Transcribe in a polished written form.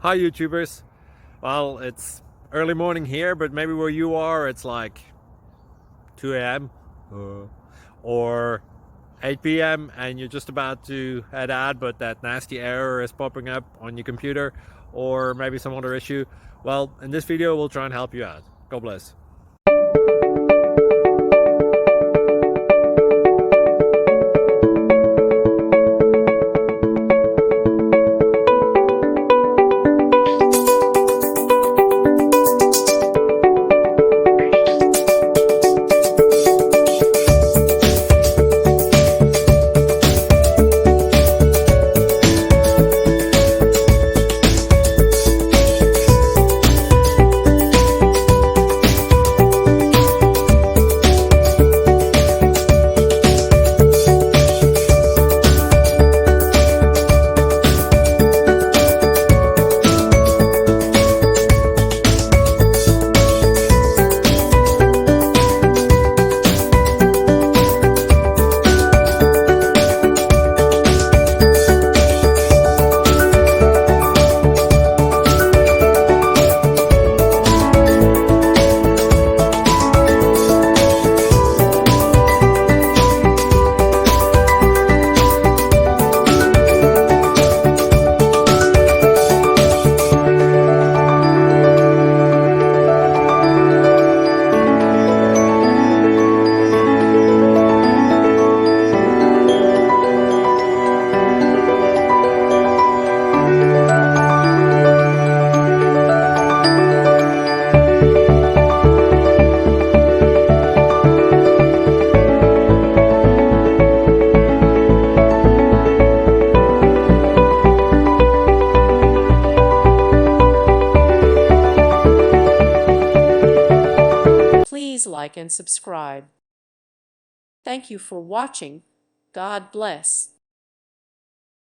Hi YouTubers. Well, it's early morning here, but maybe where you are it's like 2 a.m. or 8 p.m. and you're just about to head out, but that nasty error is popping up on your computer, or maybe some other issue. Well, in this video we'll try and help you out. God bless. Please like and subscribe. Thank you for watching. God bless.